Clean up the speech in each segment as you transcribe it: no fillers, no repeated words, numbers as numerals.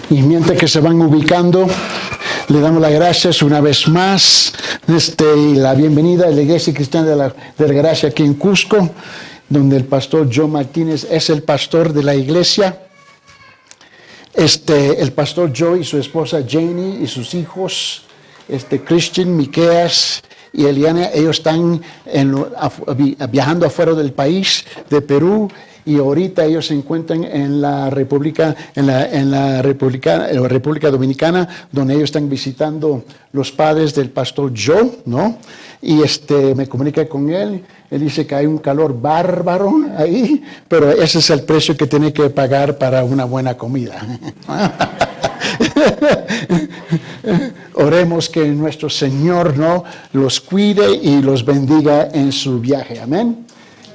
Y mientras que se van ubicando, le damos las gracias una vez más y la bienvenida a la Iglesia Cristiana de la Gracia aquí en Cusco, donde el pastor Joe Martínez es el pastor de la iglesia. El pastor Joe y su esposa Janie y sus hijos, Christian, Miqueas y Eliana, ellos están viajando afuera del país, de Perú, y ahorita ellos se encuentran en la República Dominicana, donde ellos están visitando los padres del pastor Joe, ¿no? Y me comuniqué con él. Él dice que hay un calor bárbaro ahí, pero ese es el precio que tiene que pagar para una buena comida. Oremos que nuestro Señor, ¿no?, los cuide y los bendiga en su viaje. Amén.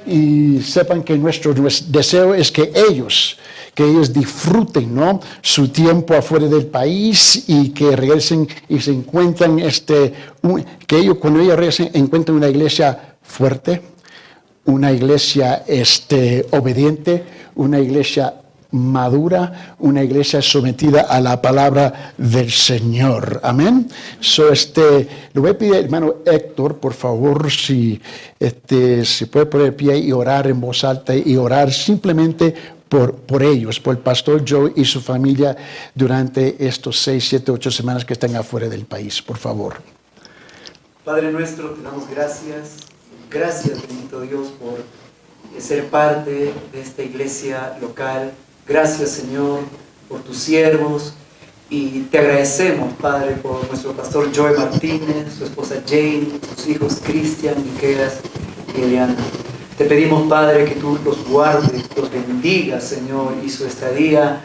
Y sepan que nuestro deseo es que ellos disfruten, ¿no?, su tiempo afuera del país y que regresen y se encuentren, que ellos, cuando ellos regresen, encuentren una iglesia fuerte, una iglesia obediente, una iglesia madura, una iglesia sometida a la palabra del Señor. Amén. Le voy a pedir, hermano Héctor, por favor, si puede poner de pie y orar en voz alta y orar simplemente por ellos, por el pastor Joe y su familia durante estos 6, 7, 8 semanas que están afuera del país, por favor. Padre nuestro, te damos gracias. Gracias, bendito Dios, por ser parte de esta iglesia local. Gracias, Señor, por tus siervos, y te agradecemos, Padre, por nuestro pastor Joe Martínez, su esposa Jane, sus hijos Cristian, Miqueas y Eliana. Te pedimos, Padre, que tú los guardes, los bendigas, Señor, y su estadía,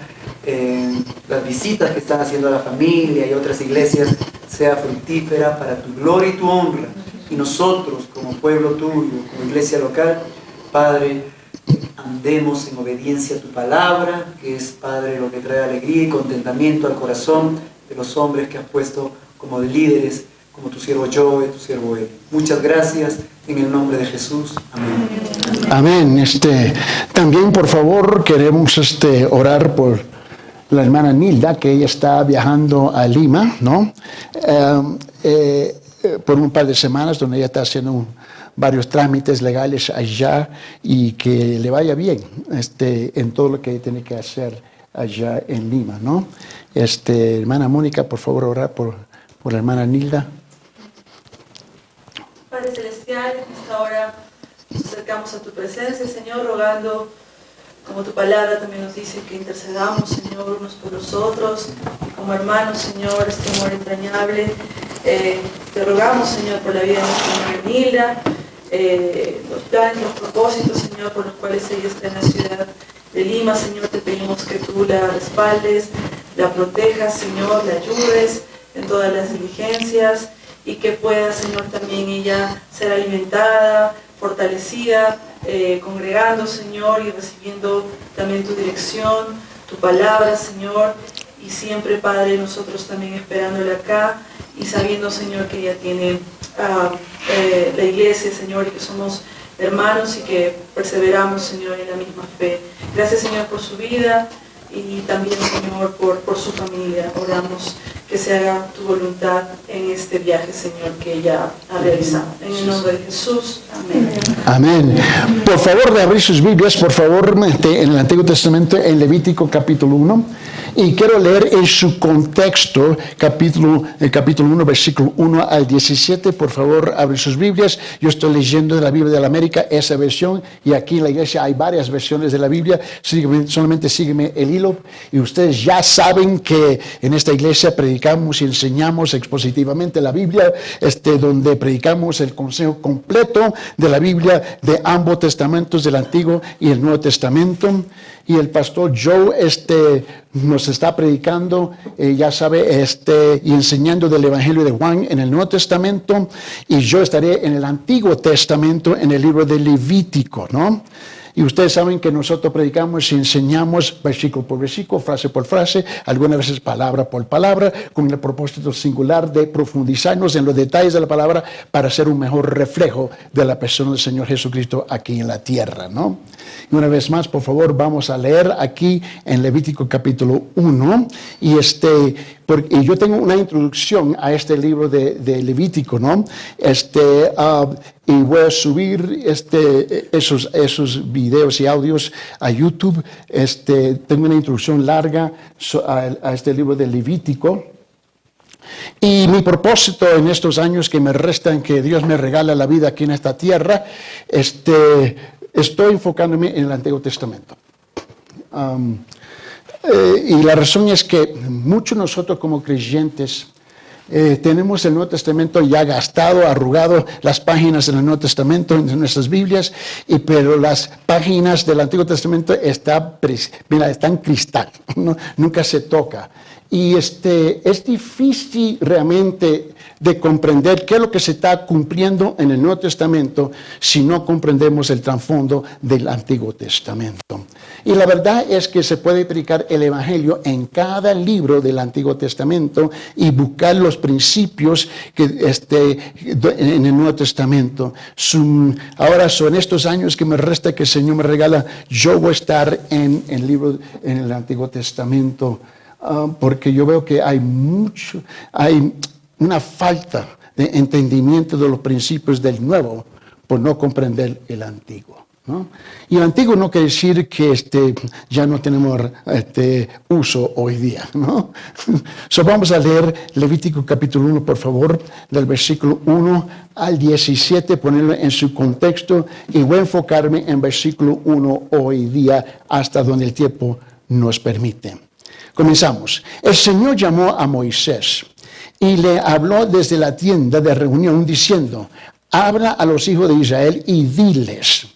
las visitas que están haciendo a la familia y otras iglesias, sea fructífera para tu gloria y tu honra. Y nosotros, como pueblo tuyo, como iglesia local, Padre, andemos en obediencia a tu palabra, que es, Padre, lo que trae alegría y contentamiento al corazón de los hombres que has puesto como líderes, como tu siervo Joe, tu siervo Eli. Muchas gracias, en el nombre de Jesús. Amén. Amén. También, por favor, queremos orar por la hermana Nilda, que ella está viajando a Lima, ¿no? Por un par de semanas, donde ella está haciendo varios trámites legales allá, y que le vaya bien en todo lo que tiene que hacer allá en Lima, ¿no? Hermana Mónica, por favor, orar por la hermana Nilda. Padre Celestial, en esta hora nos acercamos a tu presencia, Señor, rogando, como tu palabra también nos dice, que intercedamos, Señor, unos por los otros, y como hermanos, Señor, este amor entrañable. Te rogamos, Señor, por la vida de nuestra hermana Nilda, los planes, los propósitos, Señor, por los cuales ella está en la ciudad de Lima. Señor, te pedimos que tú la respaldes, la protejas, Señor, la ayudes en todas las diligencias, y que pueda, Señor, también ella ser alimentada, fortalecida, congregando, Señor, y recibiendo también tu dirección, tu palabra, Señor, y siempre, Padre, nosotros también esperándole acá y sabiendo, Señor, que ella tiene la iglesia, Señor, y que somos hermanos y que perseveramos, Señor, en la misma fe. Gracias, Señor, por su vida y también, Señor, por su familia. Oramos que se haga tu voluntad en este viaje, Señor, que ella ha realizado. En el nombre de Jesús. Amén. Amén. Por favor, de abrir sus Biblias, por favor, en el Antiguo Testamento, en Levítico capítulo 1. Y quiero leer en su contexto el capítulo 1, versículo 1 al 17. Por favor, abre sus Biblias. Yo estoy leyendo de la Biblia de la América, esa versión, y aquí en la iglesia hay varias versiones de la Biblia. Solamente sígueme el hilo. Y ustedes ya saben que en esta iglesia predicamos y enseñamos expositivamente la Biblia, donde predicamos el consejo completo de la Biblia, de ambos testamentos, del Antiguo y el Nuevo Testamento. Y el pastor Joe nos está predicando, ya sabe, y enseñando del Evangelio de Juan en el Nuevo Testamento, y yo estaré en el Antiguo Testamento, en el libro de Levítico, ¿no? Y ustedes saben que nosotros predicamos y enseñamos versículo por versículo, frase por frase, algunas veces palabra por palabra, con el propósito singular de profundizarnos en los detalles de la palabra para ser un mejor reflejo de la persona del Señor Jesucristo aquí en la tierra, ¿no? Y una vez más, por favor, vamos a leer aquí en Levítico capítulo 1. Y porque yo tengo una introducción a este libro de Levítico, ¿no? Y voy a subir esos videos y audios a YouTube. Tengo una introducción larga a este libro de Levítico. Y mi propósito en estos años que me restan, que Dios me regala la vida aquí en esta tierra, estoy enfocándome en el Antiguo Testamento. Y la razón es que muchos de nosotros como creyentes tenemos el Nuevo Testamento ya gastado, arrugado, las páginas del Nuevo Testamento en nuestras Biblias, pero las páginas del Antiguo Testamento están cristal, nunca se toca. Y es difícil realmente de comprender qué es lo que se está cumpliendo en el Nuevo Testamento si no comprendemos el trasfondo del Antiguo Testamento. Y la verdad es que se puede predicar el Evangelio en cada libro del Antiguo Testamento y buscar los principios que en el Nuevo Testamento. Ahora, en estos años que me resta, que el Señor me regala, yo voy a estar en el Antiguo Testamento. Porque yo veo que hay una falta de entendimiento de los principios del nuevo por no comprender el antiguo, ¿no? Y el antiguo no quiere decir que ya no tenemos uso hoy día, ¿no? Vamos a leer Levítico capítulo 1, por favor, del versículo 1 al 17, ponerlo en su contexto, y voy a enfocarme en versículo 1 hoy día hasta donde el tiempo nos permite. Comenzamos. El Señor llamó a Moisés y le habló desde la tienda de reunión diciendo: habla a los hijos de Israel y diles: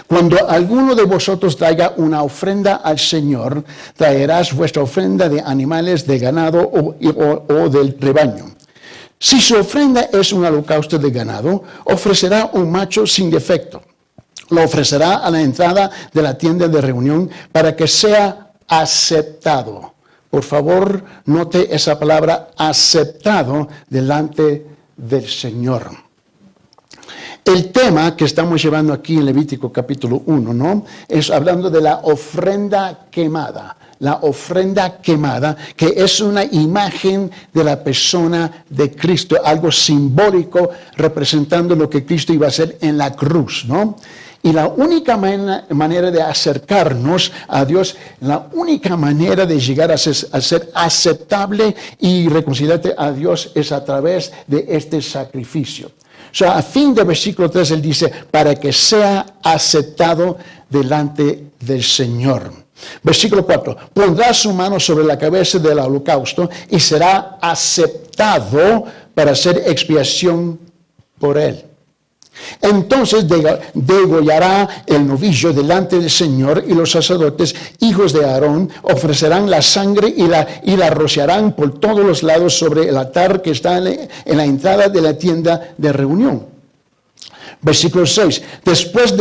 cuando alguno de vosotros traiga una ofrenda al Señor, traerás vuestra ofrenda de animales, de ganado o del rebaño. Si su ofrenda es un holocausto de ganado, ofrecerá un macho sin defecto. Lo ofrecerá a la entrada de la tienda de reunión para que sea aceptado. Por favor, note esa palabra aceptado delante del Señor. El tema que estamos llevando aquí en Levítico capítulo 1, ¿no? Es hablando de la ofrenda quemada. La ofrenda quemada, que es una imagen de la persona de Cristo, algo simbólico representando lo que Cristo iba a hacer en la cruz, ¿no? Y la única manera de acercarnos a Dios, la única manera de llegar a ser aceptable y reconciliarte a Dios es a través de este sacrificio. A fin del versículo 3 él dice, para que sea aceptado delante del Señor. Versículo 4, pondrá su mano sobre la cabeza del holocausto y será aceptado para hacer expiación por él. Entonces degollará el novillo delante del Señor, y los sacerdotes, hijos de Aarón, ofrecerán la sangre y la rociarán por todos los lados sobre el altar que está en la entrada de la tienda de reunión. Versículo 6. Después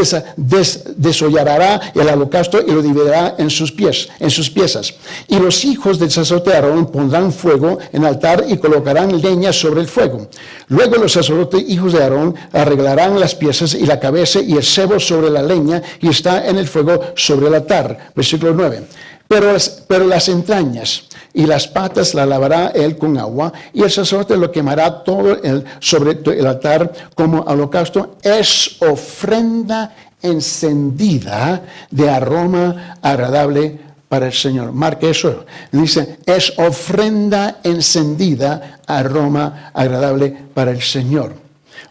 desollará el holocausto y lo dividirá en sus piezas. Y los hijos del sacerdote Aarón pondrán fuego en el altar y colocarán leña sobre el fuego. Luego los sacerdotes, hijos de Aarón, arreglarán las piezas y la cabeza y el sebo sobre la leña, y está en el fuego sobre el altar. Versículo 9. Pero las entrañas y las patas la lavará él con agua, y el sacerdote lo quemará todo sobre el altar como holocausto. Es ofrenda encendida de aroma agradable para el Señor. Marque eso. Dice, es ofrenda encendida, aroma agradable para el Señor.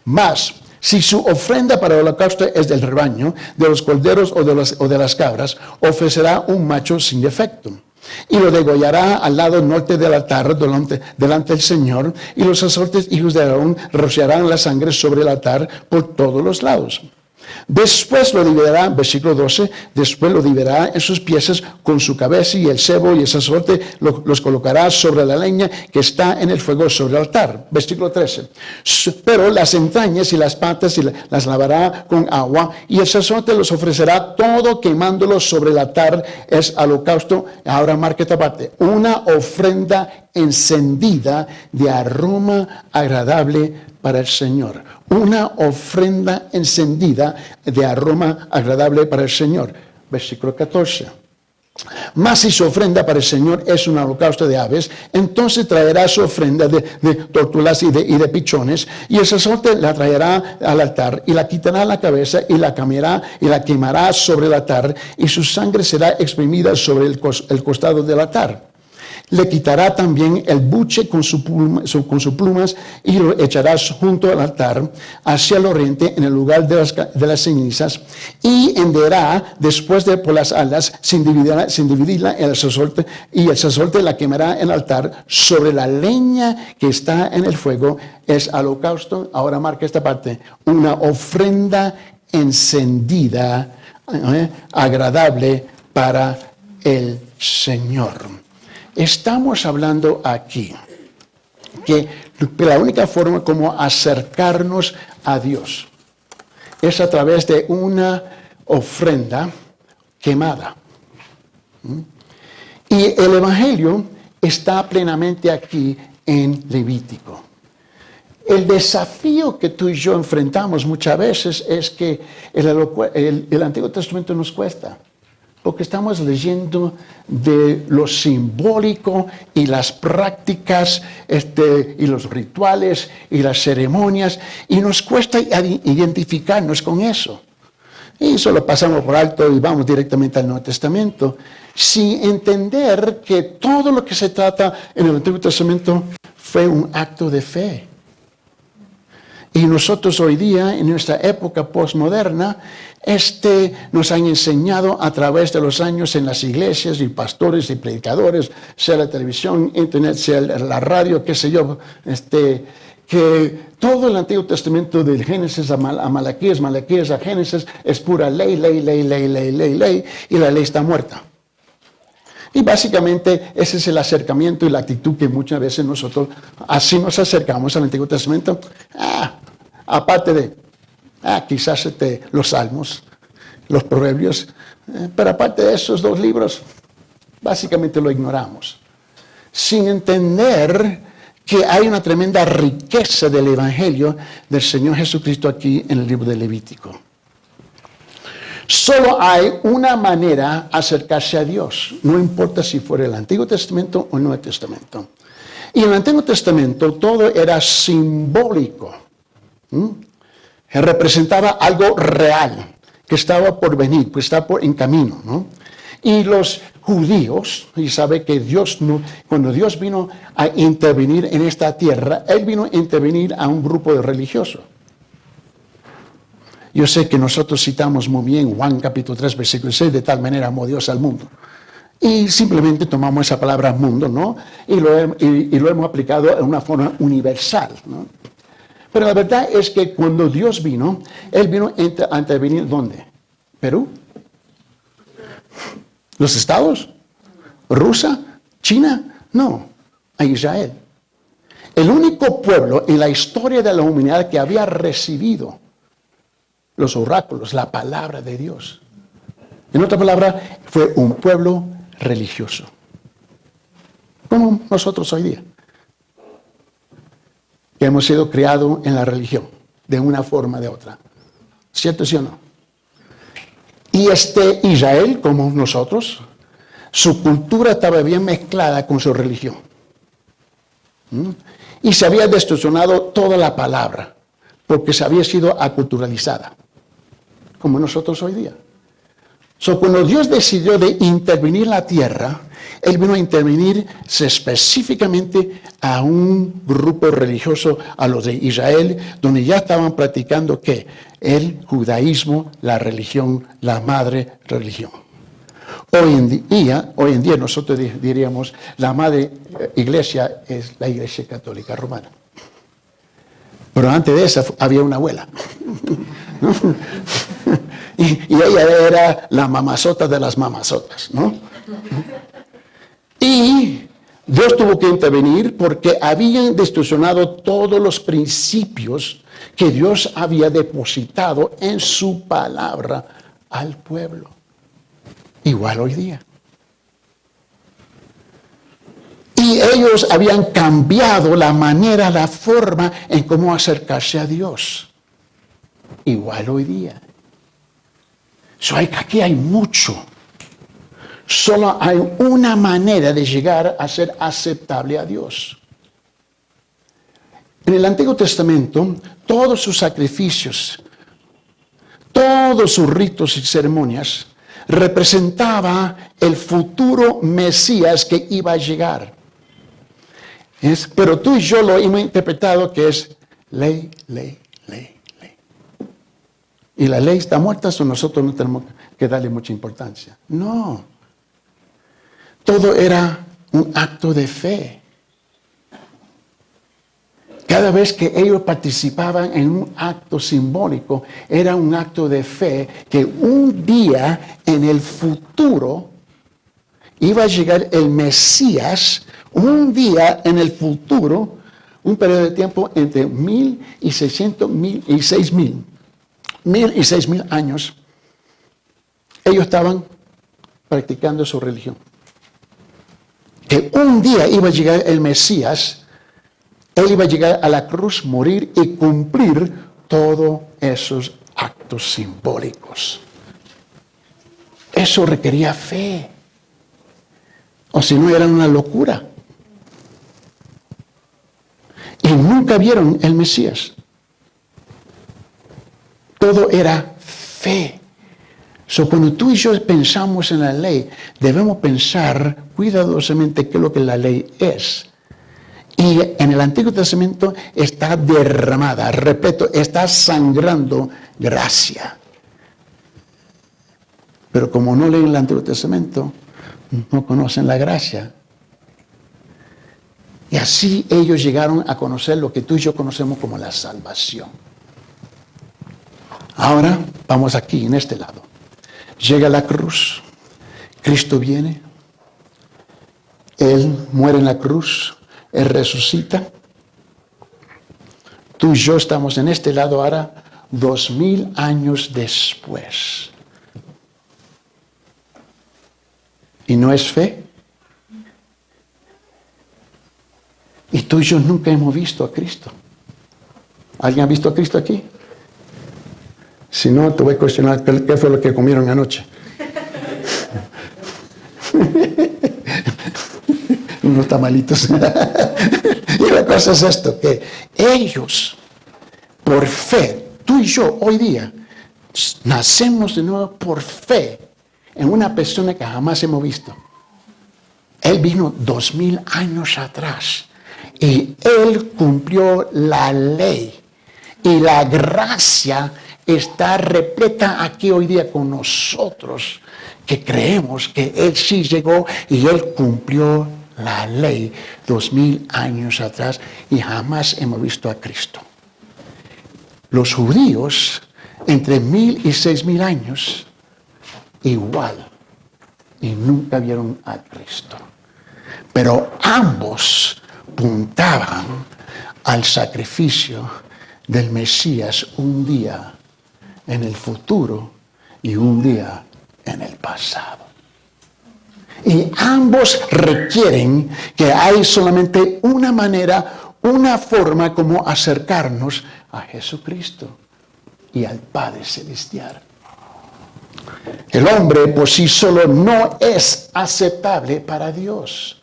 Más, si su ofrenda para el holocausto es del rebaño, de los corderos o de las cabras, ofrecerá un macho sin defecto. Y lo degollará al lado norte del altar delante del Señor, y los sacerdotes hijos de Aarón rociarán la sangre sobre el altar por todos los lados. Después lo dividirá, versículo 12, después lo dividirá en sus piezas con su cabeza y el cebo y el sacerdote los colocará sobre la leña que está en el fuego sobre el altar. Versículo 13. Pero las entrañas y las patas las lavará con agua y el sacerdote los ofrecerá todo quemándolos sobre el altar. Es holocausto. Ahora marca esta parte. Una ofrenda encendida de aroma agradable para el Señor. Una ofrenda encendida de aroma agradable para el Señor. Versículo 14. Mas si su ofrenda para el Señor es un holocausto de aves, entonces traerá su ofrenda de tortugas y de pichones, y el sacerdote la traerá al altar, y la quitará la cabeza, y la quemará sobre el altar, y su sangre será exprimida sobre el costado del altar. Le quitará también el buche con sus plumas y lo echará junto al altar hacia el oriente en el lugar de las cenizas y henderá después por las alas sin dividirla el sacerdote, y el sacerdote la quemará en el altar sobre la leña que está en el fuego. Es holocausto. Ahora marca esta parte. Una ofrenda encendida, agradable para el Señor. Estamos hablando aquí que la única forma como acercarnos a Dios es a través de una ofrenda quemada. Y el Evangelio está plenamente aquí en Levítico. El desafío que tú y yo enfrentamos muchas veces es que el Antiguo Testamento nos cuesta. Porque estamos leyendo de lo simbólico y las prácticas y los rituales y las ceremonias, y nos cuesta identificarnos con eso. Y solo pasamos por alto y vamos directamente al Nuevo Testamento, sin entender que todo lo que se trata en el Antiguo Testamento fue un acto de fe. Y nosotros hoy día, en nuestra época postmoderna, nos han enseñado a través de los años en las iglesias y pastores y predicadores, sea la televisión, internet, sea la radio, qué sé yo, que todo el Antiguo Testamento del Génesis a Malaquías, Malaquías a Génesis es pura ley, y la ley está muerta. Y básicamente ese es el acercamiento y la actitud que muchas veces nosotros así nos acercamos al Antiguo Testamento. Aparte de quizás los Salmos, los Proverbios, pero aparte de esos dos libros, básicamente lo ignoramos. Sin entender que hay una tremenda riqueza del Evangelio del Señor Jesucristo aquí en el libro de Levítico. Solo hay una manera de acercarse a Dios, no importa si fuera el Antiguo Testamento o el Nuevo Testamento. Y en el Antiguo Testamento todo era simbólico. Representaba algo real, que estaba por venir, que estaba en camino, ¿no? Y los judíos, y sabe que cuando Dios vino a intervenir en esta tierra, Él vino a intervenir a un grupo de religiosos. Yo sé que nosotros citamos muy bien Juan capítulo 3, versículo 6, de tal manera amó Dios al mundo. Y simplemente tomamos esa palabra mundo, ¿no? Y lo hemos aplicado en una forma universal, ¿no? Pero la verdad es que cuando Dios vino, Él vino a intervenir ¿dónde? ¿Perú? ¿Los Estados? ¿Rusia? ¿China? No, a Israel. El único pueblo en la historia de la humanidad que había recibido los oráculos, la palabra de Dios. En otra palabra, fue un pueblo religioso. Como nosotros hoy día. Que hemos sido criados en la religión, de una forma o de otra. ¿Cierto, sí o no? Y Israel, como nosotros, su cultura estaba bien mezclada con su religión. Y se había distorsionado toda la palabra, porque se había sido aculturalizada, como nosotros hoy día. Cuando Dios decidió de intervenir en la tierra, Él vino a intervenir específicamente a un grupo religioso, a los de Israel, donde ya estaban practicando ¿qué? El judaísmo, la religión, la madre religión. Hoy en día nosotros diríamos, la madre iglesia es la Iglesia Católica Romana. Pero antes de esa había una abuela. ¿No? Y ella era la mamazota de las mamazotas, ¿no? Y Dios tuvo que intervenir porque habían distorsionado todos los principios que Dios había depositado en su palabra al pueblo. Igual hoy día. Y ellos habían cambiado la manera, la forma en cómo acercarse a Dios. Igual hoy día. Aquí hay mucho. Solo hay una manera de llegar a ser aceptable a Dios. En el Antiguo Testamento, todos sus sacrificios, todos sus ritos y ceremonias representaba el futuro Mesías que iba a llegar. Pero tú y yo lo hemos interpretado que es ley, ley, ley, ley. Y la ley está muerta, so nosotros no tenemos que darle mucha importancia. No. Todo era un acto de fe. Cada vez que ellos participaban en un acto simbólico, era un acto de fe que un día en el futuro iba a llegar el Mesías, un día en el futuro, un periodo de tiempo entre 1600 y 6000. 1000 y 6000 años, ellos estaban practicando su religión. Que un día iba a llegar el Mesías, él iba a llegar a la cruz, morir y cumplir todos esos actos simbólicos. Eso requería fe. O si no, era una locura. Y nunca vieron el Mesías. Todo era fe. Cuando tú y yo pensamos en la ley, debemos pensar cuidadosamente qué es lo que la ley es. Y en el Antiguo Testamento está derramada, repito, está sangrando gracia. Pero como no leen el Antiguo Testamento, no conocen la gracia. Y así ellos llegaron a conocer lo que tú y yo conocemos como la salvación. Ahora vamos aquí, en este lado. Llega la cruz, Cristo viene, Él muere en la cruz, Él resucita. Tú y yo estamos en este lado ahora 2000 años después. ¿Y no es fe? Y tú y yo nunca hemos visto a Cristo. ¿Alguien ha visto a Cristo aquí? Si no, te voy a cuestionar qué fue lo que comieron anoche. Unos tamalitos. Y la cosa es esto, que ellos, por fe, tú y yo hoy día, nacemos de nuevo por fe en una persona que jamás hemos visto. Él vino 2000 años atrás y Él cumplió la ley y la gracia está repleta aquí hoy día con nosotros, que creemos que Él sí llegó y Él cumplió la ley 2000 años atrás y jamás hemos visto a Cristo. Los judíos, entre 1000 y 6000 años, igual, y nunca vieron a Cristo. Pero ambos puntaban al sacrificio del Mesías un día en el futuro y un día en el pasado. Y ambos requieren que hay solamente una manera, una forma como acercarnos a Jesucristo y al Padre Celestial. El hombre por sí solo no es aceptable para Dios.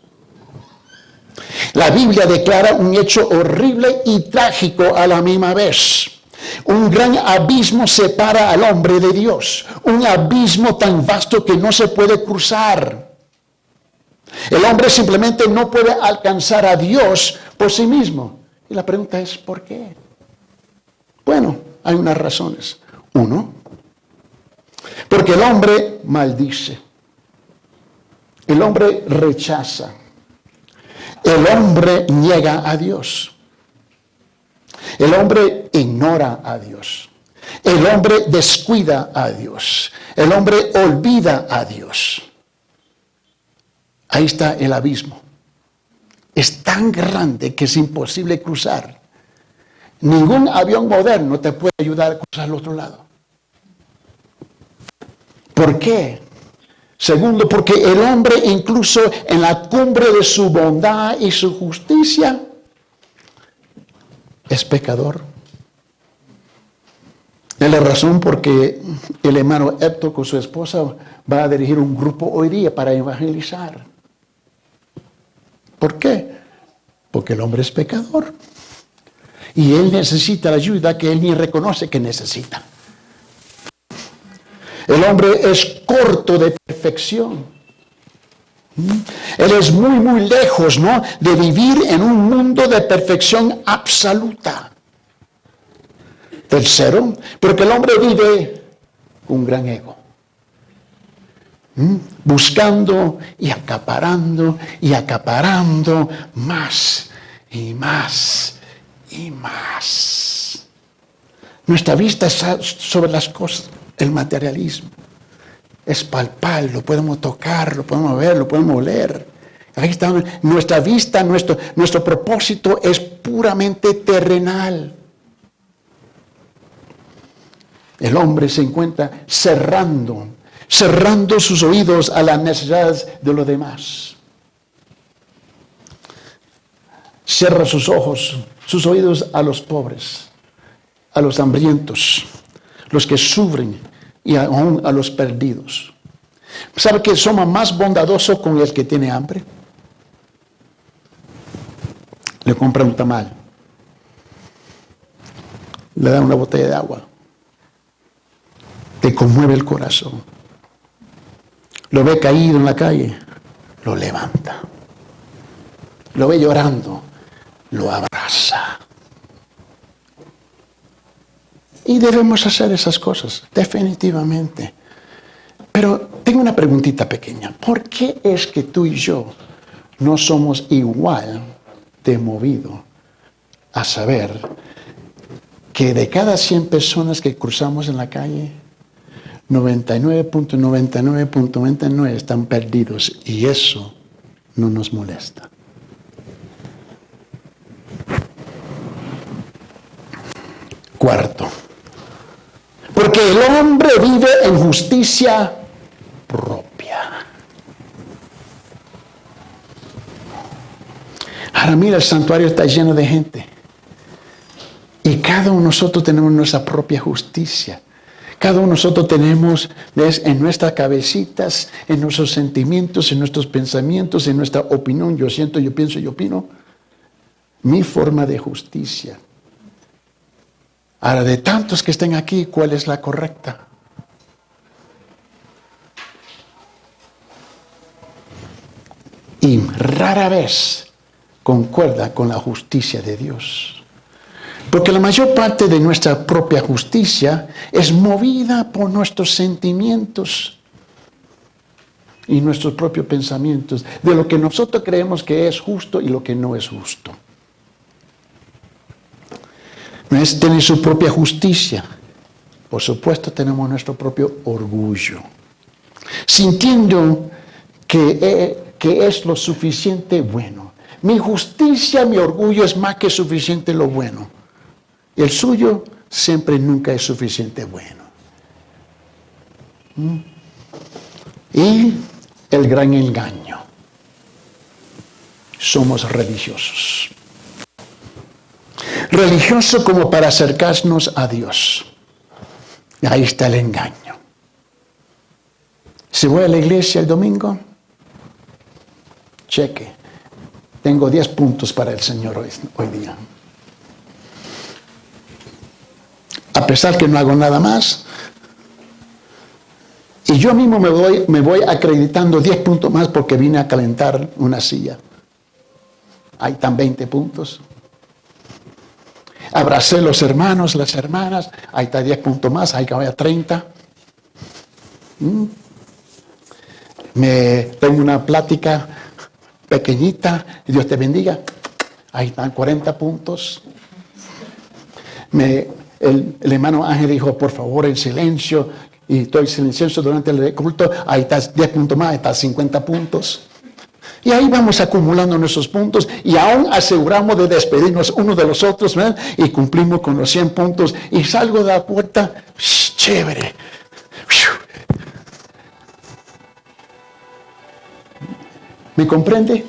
La Biblia declara un hecho horrible y trágico a la misma vez. Un gran abismo separa al hombre de Dios. Un abismo tan vasto que no se puede cruzar. El hombre simplemente no puede alcanzar a Dios por sí mismo. Y la pregunta es, ¿por qué? Bueno, hay unas razones. Uno, porque el hombre maldice. El hombre rechaza. El hombre niega a Dios. El hombre ignora a Dios. El hombre descuida a Dios. El hombre olvida a Dios. Ahí está el abismo. Es tan grande que es imposible cruzar. Ningún avión moderno te puede ayudar a cruzar al otro lado. ¿Por qué? Segundo, porque el hombre incluso en la cumbre de su bondad y su justicia es pecador. Es la razón por qué el hermano Héctor con su esposa va a dirigir un grupo hoy día para evangelizar. ¿Por qué? Porque el hombre es pecador. Y él necesita la ayuda que él ni reconoce que necesita. El hombre es corto de perfección. Él es muy, muy lejos, ¿no?, de vivir en un mundo de perfección absoluta. Tercero, porque el hombre vive con un gran ego. Buscando y acaparando más y más y más. Nuestra vista está sobre las cosas, el materialismo. Es palpable, lo podemos tocar, lo podemos ver, lo podemos oler. Ahí está nuestra vista, nuestro propósito es puramente terrenal. El hombre se encuentra cerrando sus oídos a las necesidades de los demás. Cierra sus ojos, sus oídos a los pobres, a los hambrientos, los que sufren y aún a los perdidos. ¿Sabe que somos más bondadosos con el que tiene hambre? Le compra un tamal, le da una botella de agua, te conmueve el corazón. Lo ve caído en la calle, lo levanta. Lo ve llorando, lo abraza. Y debemos hacer esas cosas, definitivamente. Pero tengo una preguntita pequeña. ¿Por qué es que tú y yo no somos igual de movidos a saber que de cada 100 personas que cruzamos en la calle, 99.99.99 están perdidos, y eso no nos molesta? Cuarto, porque el hombre vive en justicia propia. Ahora mira, el santuario está lleno de gente, y cada uno de nosotros tenemos nuestra propia justicia. Cada uno de nosotros tenemos en nuestras cabecitas, en nuestros sentimientos, en nuestros pensamientos, en nuestra opinión, yo siento, yo pienso, yo opino, mi forma de justicia. Ahora, de tantos que estén aquí, ¿cuál es la correcta? Y rara vez concuerda con la justicia de Dios. Porque la mayor parte de nuestra propia justicia es movida por nuestros sentimientos y nuestros propios pensamientos, de lo que nosotros creemos que es justo y lo que no es justo. No es tener su propia justicia. Por supuesto, tenemos nuestro propio orgullo, sintiendo que es lo suficiente bueno. Mi justicia, mi orgullo es más que suficiente lo bueno. El suyo siempre nunca es suficiente bueno. Y el gran engaño. Somos religiosos. Religiosos como para acercarnos a Dios. Ahí está el engaño. Si voy a la iglesia el domingo, cheque. Tengo 10 puntos para el Señor hoy día. A pesar que no hago nada más, y yo mismo me voy acreditando 10 puntos más porque vine a calentar una silla. Ahí están 20 puntos. Abracé a los hermanos, las hermanas, ahí está 10 puntos más, ahí voy a 30. Tengo una plática pequeñita, Dios te bendiga, ahí están 40 puntos. el hermano Ángel dijo, por favor, en silencio, y estoy silencioso durante el culto, ahí está 10 puntos más, ahí está 50 puntos. Y ahí vamos acumulando nuestros puntos y aún aseguramos de despedirnos unos de los otros, ¿verdad? Y cumplimos con los 100 puntos y salgo de la puerta, chévere. ¿Me comprende?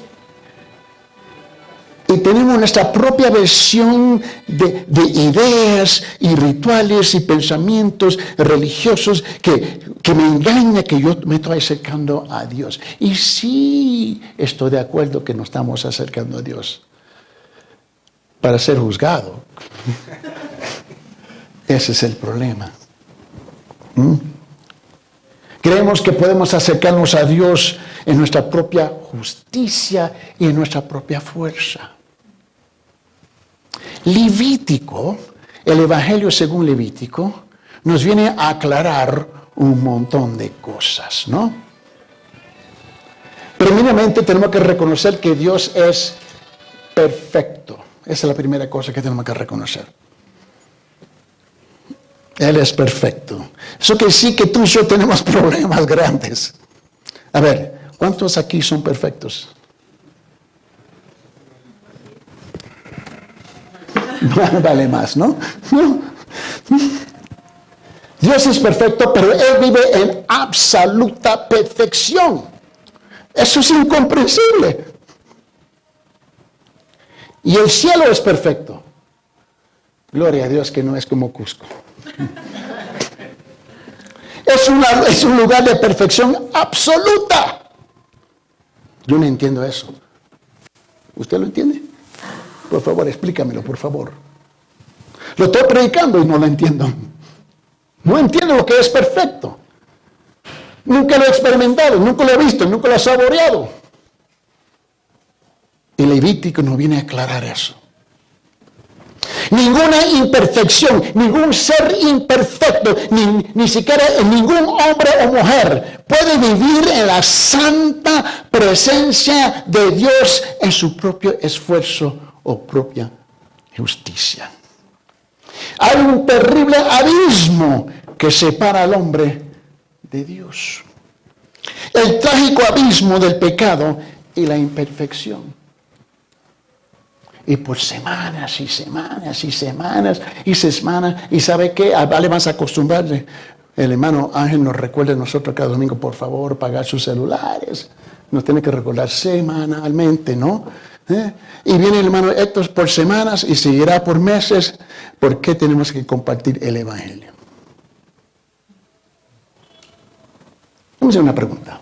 Y tenemos nuestra propia versión de ideas y rituales y pensamientos religiosos que me engaña que yo me estoy acercando a Dios. Y sí estoy de acuerdo que nos estamos acercando a Dios para ser juzgado. Ese es el problema. Creemos que podemos acercarnos a Dios en nuestra propia justicia y en nuestra propia fuerza. Levítico, el Evangelio según Levítico, nos viene a aclarar un montón de cosas, ¿no? Primeramente tenemos que reconocer que Dios es perfecto. Esa es la primera cosa que tenemos que reconocer. Él es perfecto. Eso quiere decir que tú y yo tenemos problemas grandes. A ver, ¿cuántos aquí son perfectos? Vale más, ¿no? Dios es perfecto, pero Él vive en absoluta perfección. Eso es incomprensible. Y el cielo es perfecto. Gloria a Dios que no es como Cusco. Es un lugar de perfección absoluta. Yo no entiendo eso. ¿Usted lo entiende? Por favor, explícamelo, por favor. Lo estoy predicando y no lo entiendo. No entiendo lo que es perfecto. Nunca lo he experimentado, nunca lo he visto, nunca lo he saboreado. El Levítico nos viene a aclarar eso. Ninguna imperfección, ningún ser imperfecto, ni siquiera ningún hombre o mujer puede vivir en la santa presencia de Dios en su propio esfuerzo o propia justicia. Hay un terrible abismo que separa al hombre de Dios. El trágico abismo del pecado y la imperfección. Y por semanas y semanas y semanas y semanas. ¿Y sabe qué? Vale más acostumbrarse. El hermano Ángel nos recuerda a nosotros cada domingo, por favor, pagar sus celulares. Nos tiene que recordar semanalmente, ¿no? Y viene el hermano Héctor por semanas y seguirá por meses. ¿Por qué tenemos que compartir el Evangelio? Vamos a hacer una pregunta.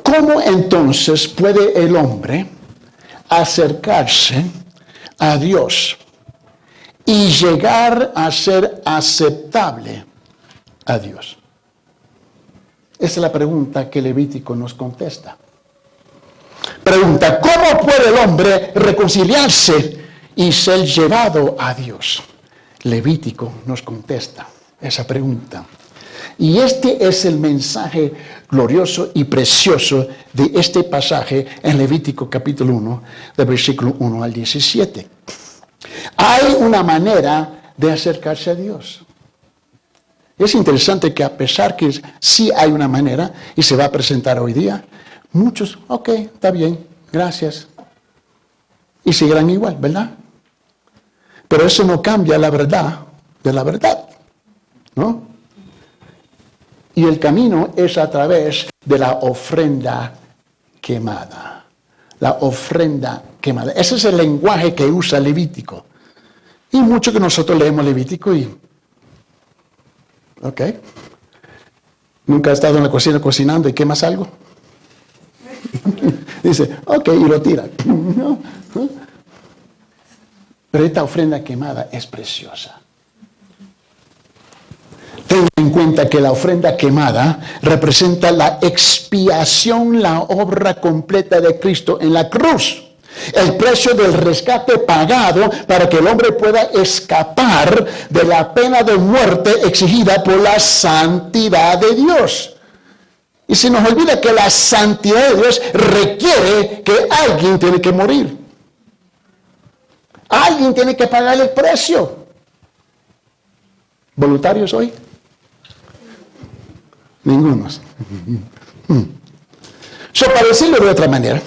¿Cómo entonces puede el hombre acercarse a Dios y llegar a ser aceptable a Dios? Esa es la pregunta que Levítico nos contesta. Pregunta, ¿cómo puede el hombre reconciliarse y ser llevado a Dios? Levítico nos contesta esa pregunta. Y este es el mensaje glorioso y precioso de este pasaje en Levítico capítulo 1, del versículo 1 al 17. Hay una manera de acercarse a Dios. Es interesante que a pesar que sí hay una manera y se va a presentar hoy día, muchos, ok, está bien, gracias. Y seguirán igual, ¿verdad? Pero eso no cambia la verdad de la verdad, ¿no? Y el camino es a través de la ofrenda quemada. La ofrenda quemada. Ese es el lenguaje que usa Levítico. Y mucho que nosotros leemos Levítico y... Ok. ¿Nunca has estado en la cocina cocinando y quemas algo? Dice, ok, y lo tira. No. Pero esta ofrenda quemada es preciosa. Ten en cuenta que la ofrenda quemada representa la expiación, la obra completa de Cristo en la cruz. El precio del rescate pagado para que el hombre pueda escapar de la pena de muerte exigida por la santidad de Dios. Y se nos olvida que la santidad de Dios requiere que alguien tiene que morir. Alguien tiene que pagar el precio. ¿Voluntarios hoy? Ningunos. Para decirlo de otra manera,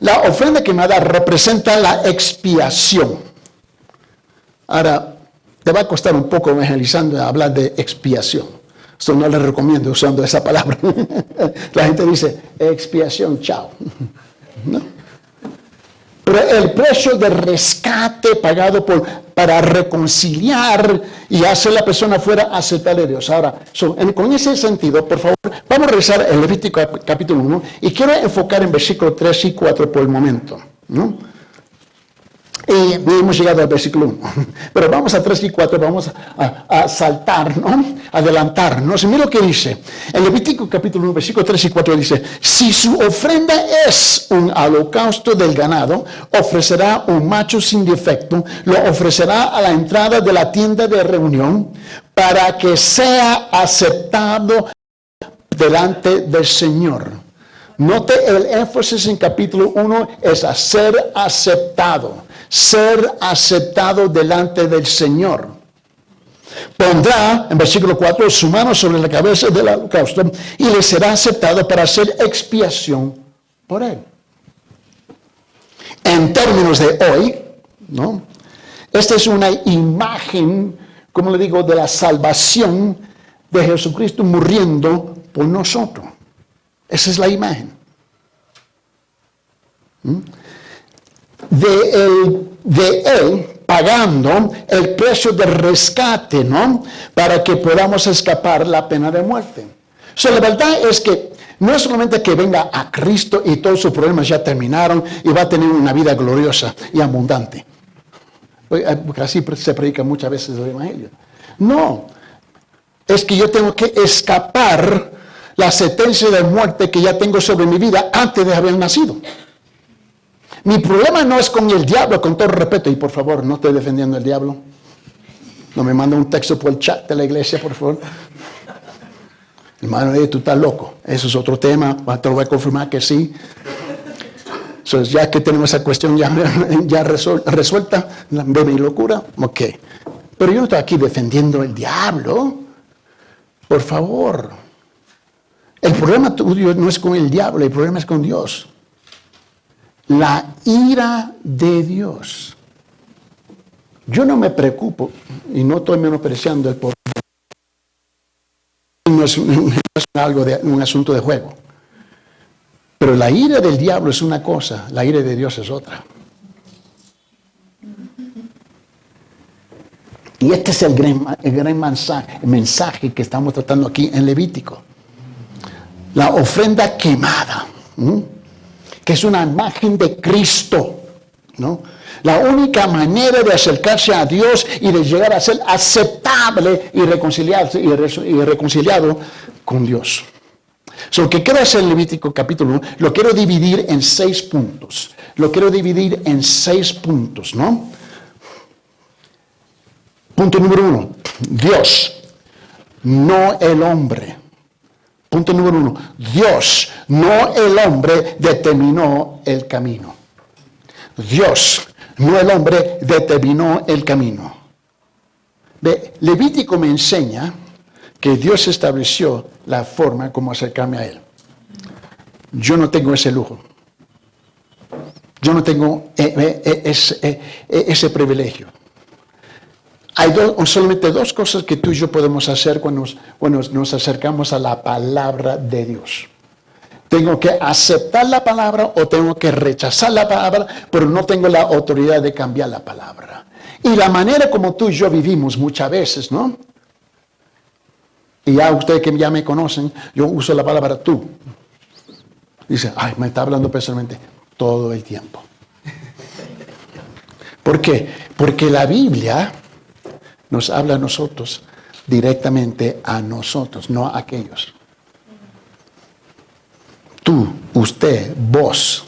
la ofrenda quemada representa la expiación. Ahora, te va a costar un poco evangelizando hablar de expiación. Esto no les recomiendo usando esa palabra. La gente dice, expiación, chao. ¿No? Pero el precio de rescate pagado para reconciliar y hacer la persona fuera aceptable de Dios. Ahora, con ese sentido, por favor, vamos a regresar al Levítico capítulo 1 y quiero enfocar en versículos 3 y 4 por el momento, ¿no? Y hemos llegado al versículo 1. Pero vamos a 3 y 4, vamos a saltar, ¿no? Adelantarnos. Mira lo que dice. En Levítico capítulo 1, versículo 3 y 4 dice, si su ofrenda es un holocausto del ganado, ofrecerá un macho sin defecto, lo ofrecerá a la entrada de la tienda de reunión para que sea aceptado delante del Señor. Note el énfasis en capítulo 1 es a ser aceptado delante del Señor. Pondrá, en versículo 4, su mano sobre la cabeza del holocausto y le será aceptado para hacer expiación por él. En términos de hoy, ¿no? Esta es una imagen, como le digo, de la salvación de Jesucristo muriendo por nosotros. Esa es la imagen. De él pagando el precio de rescate, ¿no? Para que podamos escapar la pena de muerte. La verdad es que no es solamente que venga a Cristo y todos sus problemas ya terminaron y va a tener una vida gloriosa y abundante. Porque así se predica muchas veces el Evangelio. No, es que yo tengo que escapar la sentencia de muerte que ya tengo sobre mi vida antes de haber nacido. Mi problema no es con el diablo, con todo respeto, y por favor, no estoy defendiendo al diablo. No me manda un texto por el chat de la iglesia, por favor. Hermano, tú estás loco. Eso es otro tema, te lo voy a confirmar que sí. Ya que tenemos esa cuestión ya resuelta, ve mi locura, ok. Pero yo no estoy aquí defendiendo al diablo. Por favor. El problema tuyo no es con el diablo, el problema es con Dios. La ira de Dios. Yo no me preocupo, y no estoy menospreciando el poder. No es un asunto de juego. Pero la ira del diablo es una cosa, la ira de Dios es otra. Y este es el gran mensaje que estamos tratando aquí en Levítico. La ofrenda quemada, que es una imagen de Cristo, ¿no? La única manera de acercarse a Dios y de llegar a ser aceptable y reconciliado con Dios. Lo que quiero hacer en Levítico capítulo 1, lo quiero dividir en 6 puntos. ¿No? Punto número 1, Dios, no el hombre. Punto número 1, Dios, no el hombre, determinó el camino. Dios, no el hombre, determinó el camino. Levítico me enseña que Dios estableció la forma como acercarme a Él. Yo no tengo ese lujo. Yo no tengo ese privilegio. Hay solamente 2 cosas que tú y yo podemos hacer cuando nos acercamos a la palabra de Dios. Tengo que aceptar la palabra o tengo que rechazar la palabra, pero no tengo la autoridad de cambiar la palabra. Y la manera como tú y yo vivimos muchas veces, ¿no? Y ya ustedes que ya me conocen, yo uso la palabra tú. Dice, ay, me está hablando personalmente todo el tiempo. ¿Por qué? Porque la Biblia nos habla a nosotros, directamente a nosotros, no a aquellos. Tú, usted, vos,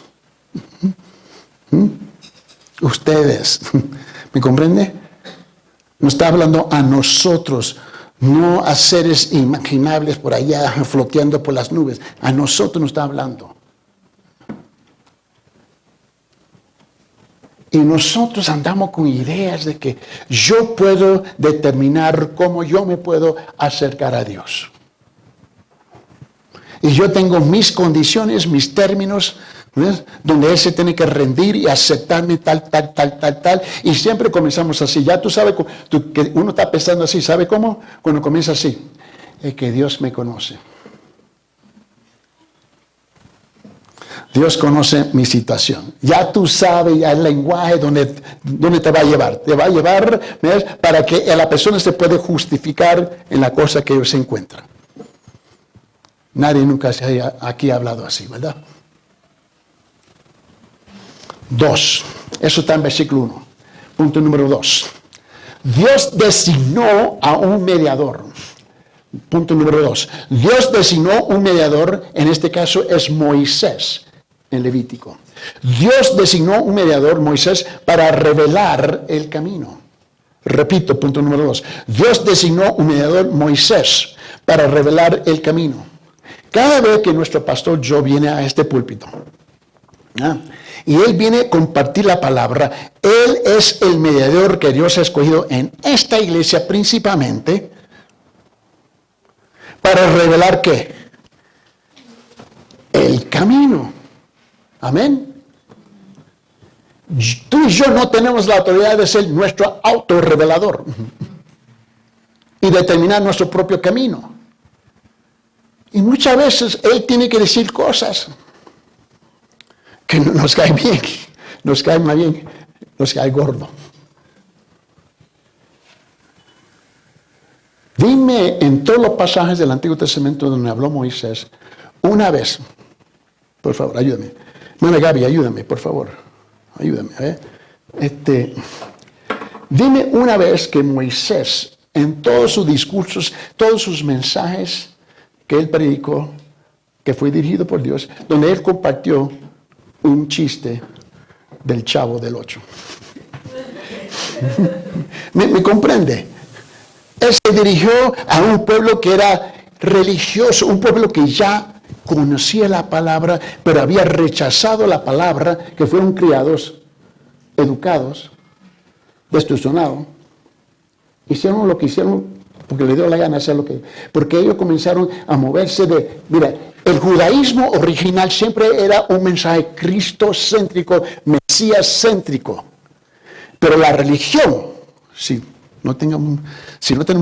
ustedes, ¿me comprende? Nos está hablando a nosotros, no a seres imaginables por allá floteando por las nubes. A nosotros nos está hablando. Y nosotros andamos con ideas de que yo puedo determinar cómo yo me puedo acercar a Dios. Y yo tengo mis condiciones, mis términos, ¿ves? Donde Él se tiene que rendir y aceptarme tal. Y siempre comenzamos así. Ya tú sabes que uno está pensando así. ¿Sabe cómo? Cuando comienza así. Es que Dios me conoce. Dios conoce mi situación. Ya tú sabes ya el lenguaje donde te va a llevar. Te va a llevar, ¿ves? Para que la persona se pueda justificar en la cosa que ellos se encuentran. Nadie nunca aquí ha hablado así, ¿verdad? 2. Eso está en versículo 1. Punto número 2. Dios designó a un mediador. Punto número 2. Dios designó un mediador, en este caso es Moisés, en Levítico. Dios designó un mediador, Moisés, para revelar el camino. Repito, punto número 2. Dios designó un mediador, Moisés, para revelar el camino. Cada vez que nuestro pastor Joe viene a este púlpito, y él viene a compartir la palabra, él es el mediador que Dios ha escogido en esta iglesia principalmente para revelar ¿qué? El camino. Amén. Tú y yo no tenemos la autoridad de ser nuestro autorrevelador y determinar nuestro propio camino. Y muchas veces Él tiene que decir cosas que no nos caen bien, nos caen más bien, nos cae gordo. Dime en todos los pasajes del Antiguo Testamento donde habló Moisés, una vez, por favor, ayúdame. Hermana Gaby, ayúdame, por favor. Ayúdame. Dime una vez que Moisés, en todos sus discursos, todos sus mensajes que él predicó, que fue dirigido por Dios, donde él compartió un chiste del Chavo del Ocho. ¿Me comprende? Él se dirigió a un pueblo que era religioso, un pueblo que ya conocía la palabra, pero había rechazado la palabra, que fueron criados, educados, destruccionados. Hicieron lo que hicieron porque le dio la gana hacer porque ellos comenzaron a moverse mira, el judaísmo original siempre era un mensaje cristocéntrico, mesías-céntrico. Pero la religión, si no tenemos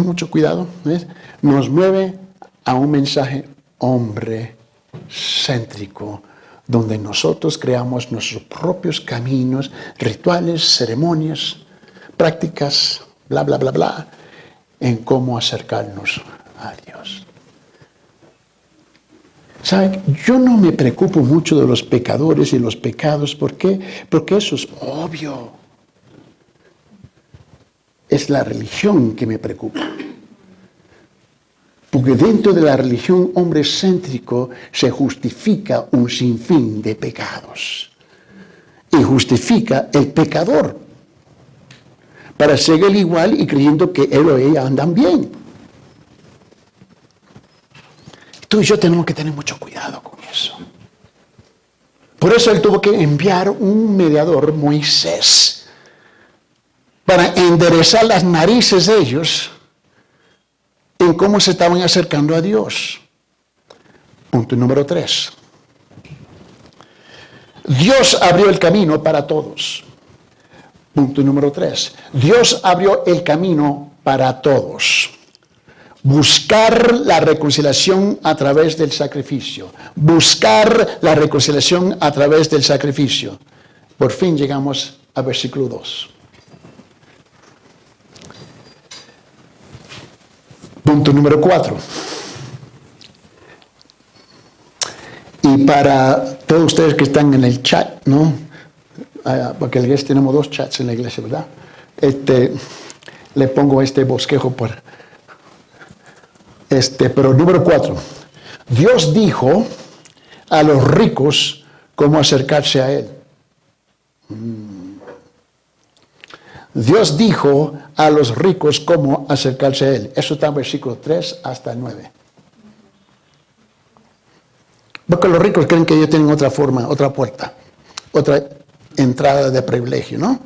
mucho cuidado, ¿ves? Nos mueve a un mensaje hombre-céntrico, donde nosotros creamos nuestros propios caminos, rituales, ceremonias, prácticas, bla, bla, bla, bla, en cómo acercarnos a Dios. ¿Saben? Yo no me preocupo mucho de los pecadores y los pecados. ¿Por qué? Porque eso es obvio. Es la religión que me preocupa. Porque dentro de la religión hombre-céntrico se justifica un sinfín de pecados. Y justifica el pecador para seguir igual y creyendo que él o ella andan bien. Tú y yo tenemos que tener mucho cuidado con eso. Por eso él tuvo que enviar un mediador, Moisés, para enderezar las narices de ellos en cómo se estaban acercando a Dios. Punto número 3. Dios abrió el camino para todos. Punto número 3. Dios abrió el camino para todos. Buscar la reconciliación a través del sacrificio. Buscar la reconciliación a través del sacrificio. Por fin llegamos al versículo 2. Punto número 4. Y para todos ustedes que están en el chat, ¿no? Porque en la iglesia tenemos 2 chats en la iglesia, ¿verdad? Le pongo este bosquejo pero número 4. Dios dijo a los ricos cómo acercarse a Él. Dios dijo a los ricos cómo acercarse a Él. Eso está en versículo 3 hasta 9. Porque los ricos creen que ellos tienen otra forma, otra puerta, otra entrada de privilegio, ¿no?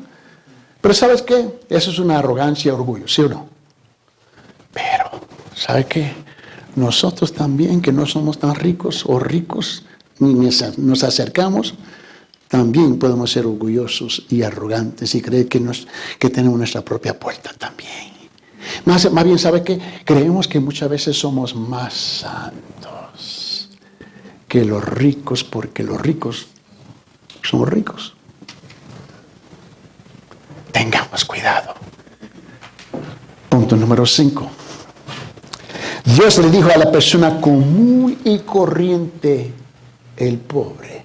Pero ¿sabes qué? Eso es una arrogancia, orgullo, ¿sí o no? Pero, ¿sabe qué? Nosotros también, que no somos tan ricos o ricos, ni nos acercamos, también podemos ser orgullosos y arrogantes y creer que tenemos nuestra propia puerta también. Más bien, ¿sabe qué? Creemos que muchas veces somos más santos que los ricos, porque los ricos somos ricos. Tengamos cuidado. Punto número 5. Dios le dijo a la persona común y corriente, el pobre.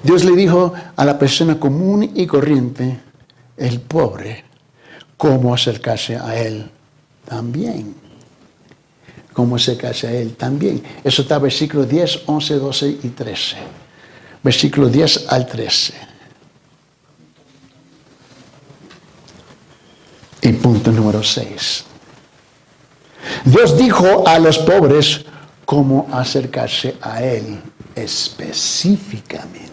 Dios le dijo a la persona común y corriente, el pobre, cómo acercarse a Él también. Cómo acercarse a Él también. Eso está en versículos 10, 11, 12 y 13. Versículos 10 al 13. Y punto número 6. Dios dijo a los pobres cómo acercarse a Él específicamente.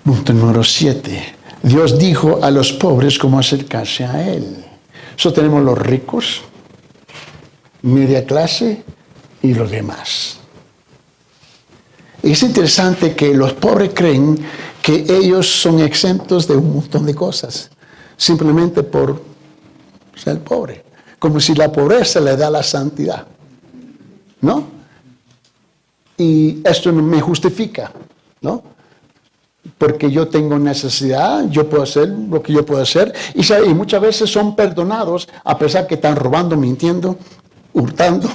Punto número 7. Dios dijo a los pobres cómo acercarse a Él. Eso tenemos los ricos, media clase y los demás. Es interesante que los pobres creen que ellos son exentos de un montón de cosas, simplemente por ser pobre. Como si la pobreza le da la santidad, ¿no? Y esto no me justifica, ¿no? Porque yo tengo necesidad, yo puedo hacer lo que yo puedo hacer. Y muchas veces son perdonados a pesar que están robando, mintiendo, hurtando.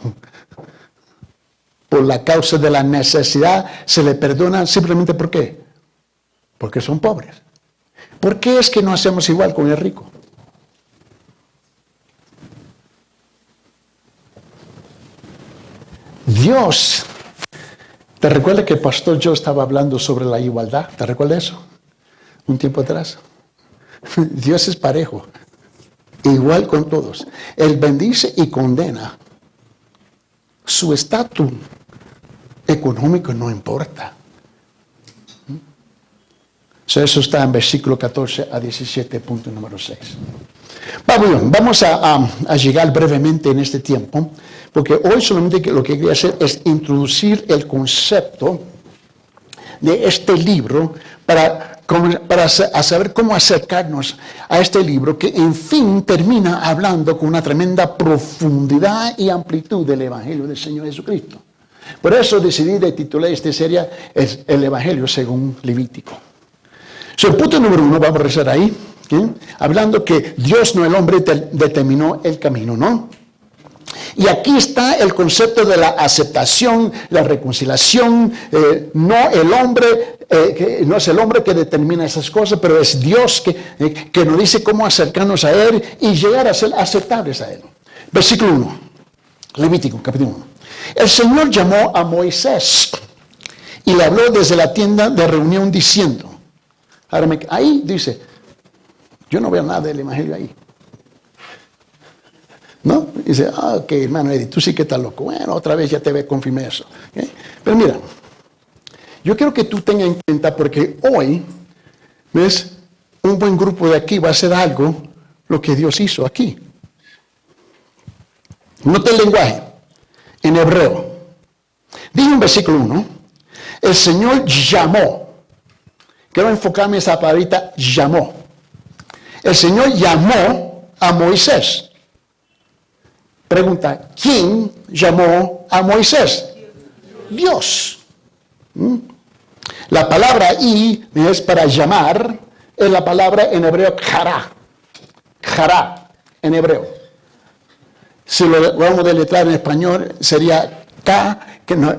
Por la causa de la necesidad se le perdona simplemente ¿por qué? Porque son pobres. ¿Por qué es que no hacemos igual con el rico? Dios, ¿te recuerdas que el pastor Joe estaba hablando sobre la igualdad? ¿Te recuerdas eso? Un tiempo atrás. Dios es parejo, igual con todos. Él bendice y condena. Su estatus económico no importa. Eso está en versículo 14 a 17, punto número 6. Vamos a llegar brevemente en este tiempo, porque hoy solamente lo que quería hacer es introducir el concepto de este libro para saber cómo acercarnos a este libro que en fin termina hablando con una tremenda profundidad y amplitud del Evangelio del Señor Jesucristo. Por eso decidí de titular esta serie el Evangelio según Levítico. El punto número 1, vamos a rezar ahí, ¿sí? Hablando que Dios no el hombre determinó el camino, ¿no? Y aquí está el concepto de la aceptación, la reconciliación. No es el hombre que determina esas cosas, pero es Dios que nos dice cómo acercarnos a Él y llegar a ser aceptables a Él. Versículo 1, Levítico, capítulo 1. El Señor llamó a Moisés y le habló desde la tienda de reunión diciendo, ahí dice, yo no veo nada del Evangelio ahí. ¿No? Dice, ok, hermano Eddie, tú sí que estás loco. Bueno, otra vez ya te confirmé eso. ¿Okay? Pero mira, yo quiero que tú tengas en cuenta, porque hoy, ¿ves? Un buen grupo de aquí va a hacer algo, lo que Dios hizo aquí. Nota el lenguaje, en hebreo. Dice en versículo 1, el Señor llamó. Quiero enfocarme en esa palabrita, llamó. El Señor llamó a Moisés. Pregunta, ¿quién llamó a Moisés? Dios. La palabra I es para llamar, es la palabra en hebreo jará. Jará, en hebreo. Si lo vamos a deletrear en español, sería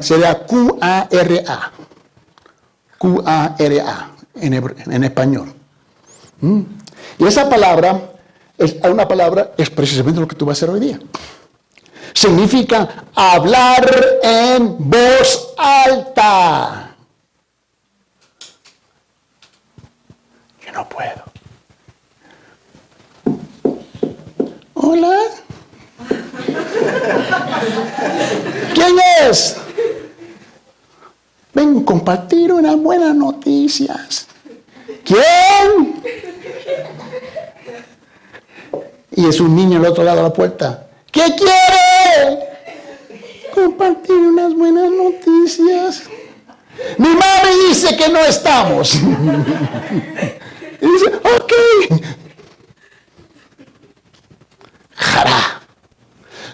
sería Q-A-R-A. Q-A-R-A, en español. Y esa palabra es precisamente lo que tú vas a hacer hoy día. Significa hablar en voz alta. Yo no puedo. Hola. ¿Quién es? Ven. compartir unas buenas noticias. ¿Quién? Y es un niño al otro lado de la puerta. ¿Qué quiere? Compartir unas buenas noticias. Mi mami dice que no estamos. Y dice, ok. Jará.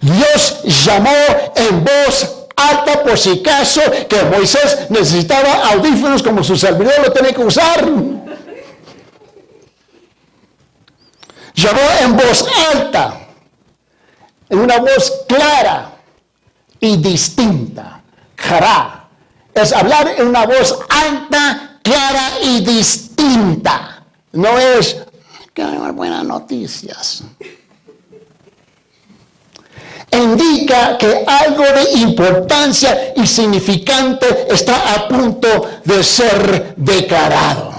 Dios llamó en voz alta por si acaso que Moisés necesitaba audífonos como su servidor lo tenía que usar. Llamó en voz alta, en una voz clara y distinta. Jará es hablar en una voz alta, clara y distinta. No es que hay buenas noticias. Indica que algo de importancia y significante está a punto de ser declarado.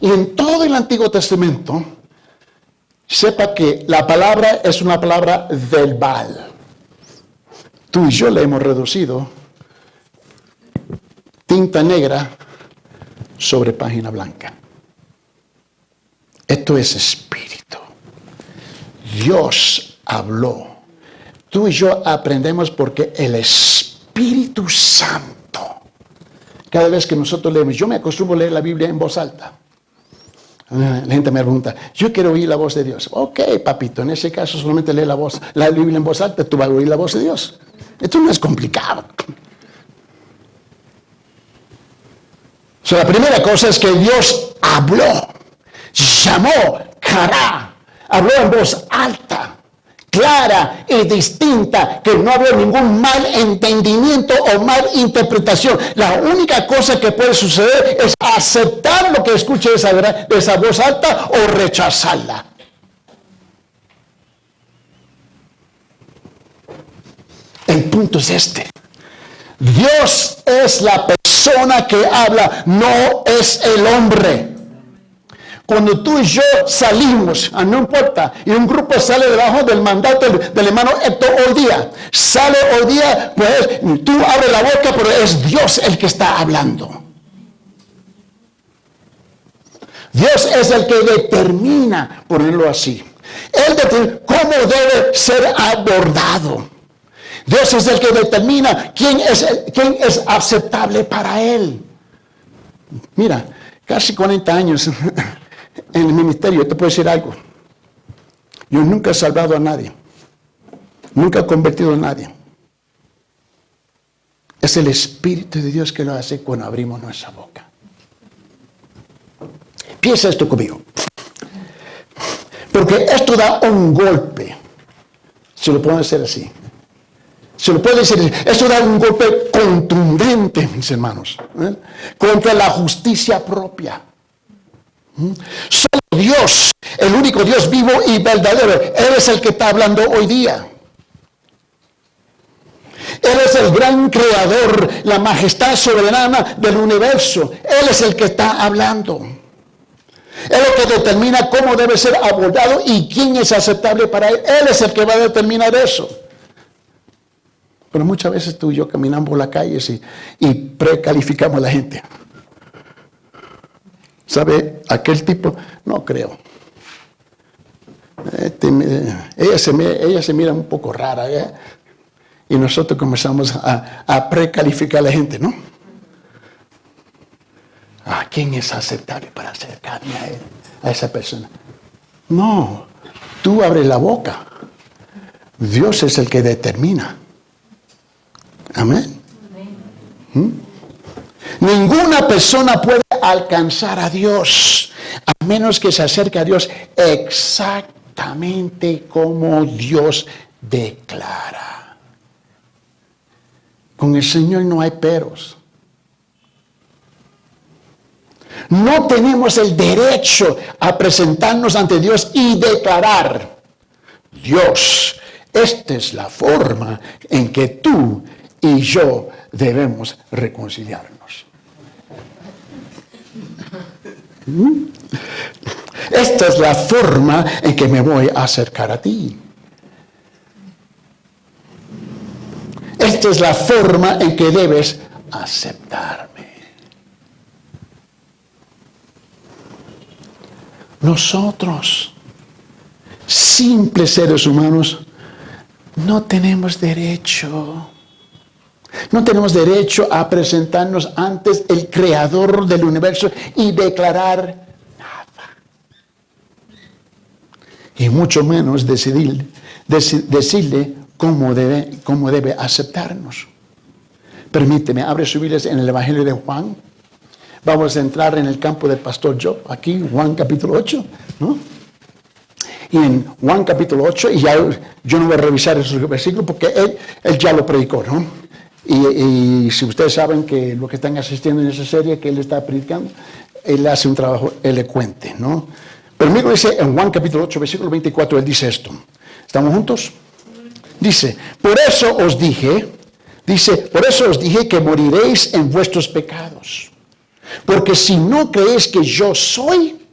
Y en todo el Antiguo Testamento, sepa que la palabra es una palabra verbal. Tú y yo le hemos reducido tinta negra sobre página blanca. Esto es espíritu. Dios habló. Tú y yo aprendemos porque el Espíritu Santo, cada vez que nosotros leemos, yo me acostumbro a leer la Biblia en voz alta. La gente me pregunta, yo quiero oír la voz de Dios. Ok, papito, en ese caso solamente lee la Biblia en voz alta, tú vas a oír la voz de Dios. Esto no es complicado. La primera cosa es que Dios habló, llamó, Jará, habló en voz alta, clara y distinta, que no había ningún mal entendimiento o mal interpretación. La única cosa que puede suceder es aceptar lo que escuche de esa voz alta o rechazarla. El punto es este. Dios es la persona que habla, no es el hombre. Cuando tú y yo salimos, no importa, y un grupo sale debajo del mandato del hermano Héctor hoy día, sale hoy día, pues tú abres la boca, pero es Dios el que está hablando. Dios es el que determina, ponerlo así. Él determina cómo debe ser abordado. Dios es el que determina quién es aceptable para Él. Mira, casi 40 años en el ministerio, te puedo decir algo. Yo nunca he salvado a nadie. Nunca he convertido a nadie. Es el Espíritu de Dios que lo hace cuando abrimos nuestra boca. Piensa esto conmigo. Porque esto da un golpe. Se lo puedo decir así. Se lo puede decir, esto da un golpe contundente, mis hermanos, contra la justicia propia. Solo Dios, el único Dios vivo y verdadero, Él es el que está hablando hoy día. Él es el gran creador, la majestad soberana del universo. Él es el que está hablando. Él es el que determina cómo debe ser abordado y quién es aceptable para Él. Él es el que va a determinar eso. Pero muchas veces tú y yo caminamos por las calles y precalificamos a la gente. ¿Sabe? Aquel tipo, no creo. Ella se mira un poco rara, ¿eh? Y nosotros comenzamos a precalificar a la gente, ¿no? ¿Quién es aceptable para acercarme a esa persona? No, tú abres la boca. Dios es el que determina. Amén. Ninguna persona puede alcanzar a Dios a menos que se acerque a Dios exactamente como Dios declara. Con el Señor no hay peros. No tenemos el derecho a presentarnos ante Dios y declarar: Dios, esta es la forma en que tú y yo debemos reconciliarnos. Esta es la forma en que me voy a acercar a ti. Esta es la forma en que debes aceptarme. Nosotros, simples seres humanos, no tenemos derecho. No tenemos derecho a presentarnos ante el Creador del universo y declarar nada. Y mucho menos decirle cómo debe aceptarnos. Permíteme, abre su Biblia en el Evangelio de Juan. Vamos a entrar en el campo del pastor Job, aquí, Juan capítulo 8, ¿no? Y en Juan capítulo 8, y ya yo no voy a revisar esos versículos porque él ya lo predicó, ¿no? Y si ustedes saben que lo que están asistiendo en esa serie que él está predicando, él hace un trabajo elocuente, ¿no? Pero mira, dice en Juan capítulo 8, versículo 24, él dice esto. ¿Estamos juntos? Dice, por eso os dije que moriréis en vuestros pecados. Porque si no creéis que yo soy,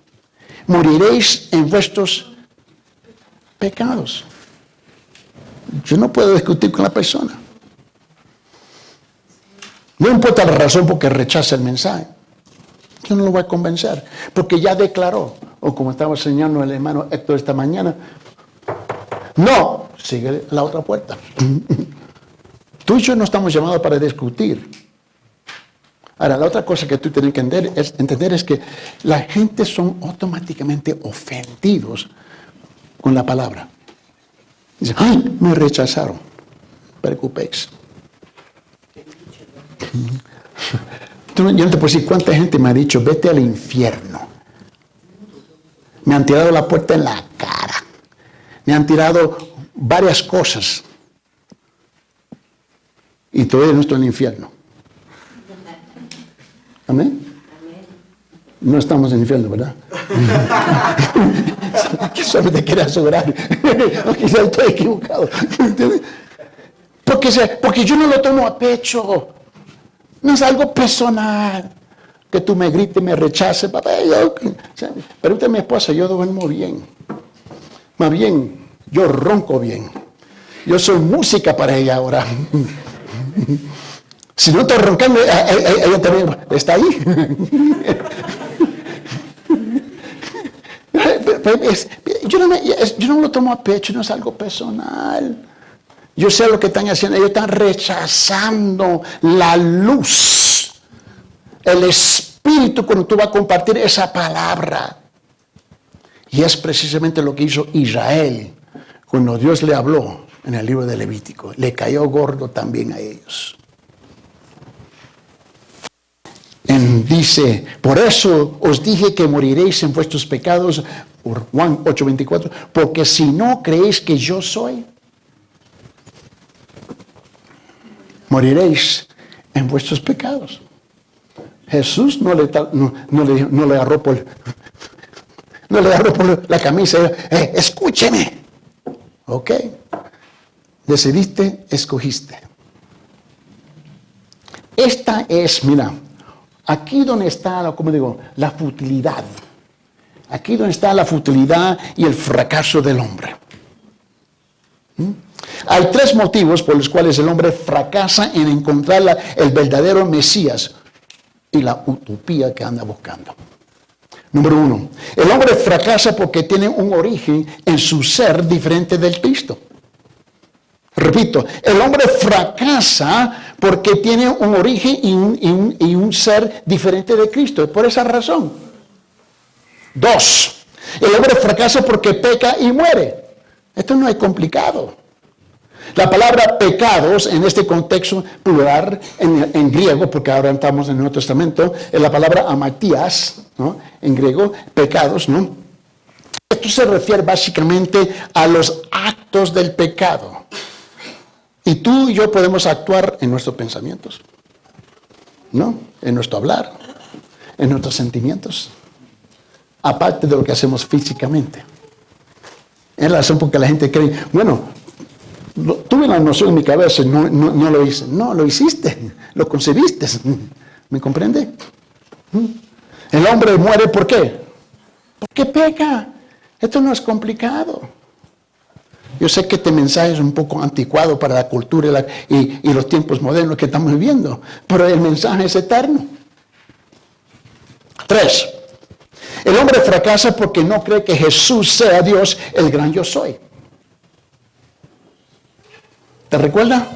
moriréis en vuestros pecados. Yo no puedo discutir con la persona. No importa la razón por que rechaza el mensaje. Yo no lo voy a convencer. Porque ya declaró, o como estaba enseñando el hermano Héctor esta mañana, no, sigue la otra puerta. Tú y yo no estamos llamados para discutir. Ahora, la otra cosa que tú tienes que entender es que la gente son automáticamente ofendidos con la palabra. Dicen, ¡ay, me rechazaron! No preocupéis. Yo no te puedo decir cuánta gente me ha dicho, vete al infierno. Me han tirado la puerta en la cara. Me han tirado varias cosas. Y todavía no estoy en el infierno. ¿Amén? No estamos en el infierno, ¿verdad? Solo te quiero asegurar. Quizás estoy equivocado. Porque yo no lo tomo a pecho. No es algo personal. Que tú me grites, me rechaces. Papá, pregúntale a mi esposa, yo duermo bien. Más bien, yo ronco bien. Yo soy música para ella ahora. Si no estoy roncando, ella también está ahí. Yo no lo tomo a pecho, no es algo personal. Yo sé lo que están haciendo. Ellos están rechazando la luz, el Espíritu cuando tú vas a compartir esa palabra. Y es precisamente lo que hizo Israel cuando Dios le habló en el libro de Levítico. Le cayó gordo también a ellos. Dice, por eso os dije que moriréis en vuestros pecados, por Juan 8:24, porque si no creéis que yo soy, moriréis en vuestros pecados. Jesús no le agarró por la camisa, escúcheme. Ok, decidiste, escogiste. Esta es, mira, aquí donde está, como digo, la futilidad. Aquí donde está la futilidad y el fracaso del hombre. Hay tres motivos por los cuales el hombre fracasa en encontrar el verdadero Mesías y la utopía que anda buscando. Número uno, el hombre fracasa porque tiene un origen en su ser diferente del Cristo. Repito, el hombre fracasa porque tiene un origen y un ser diferente de Cristo. Por esa razón. Dos, el hombre fracasa porque peca y muere. Esto no es complicado. La palabra pecados en este contexto plural en griego, porque ahora estamos en el Nuevo Testamento, es la palabra amatías, ¿no? En griego, pecados, ¿no? Esto se refiere básicamente a los actos del pecado. Y tú y yo podemos actuar en nuestros pensamientos, ¿no? En nuestro hablar, en nuestros sentimientos, aparte de lo que hacemos físicamente. Es la razón por que la gente cree, bueno, tuve la noción en mi cabeza, no lo hice. No, lo hiciste, lo concebiste. ¿Me comprende? El hombre muere, ¿por qué? Porque peca. Esto no es complicado. Yo sé que este mensaje es un poco anticuado para la cultura y los tiempos modernos que estamos viviendo, pero el mensaje es eterno. 3. El hombre fracasa porque no cree que Jesús sea Dios, el gran yo soy. ¿Te recuerda?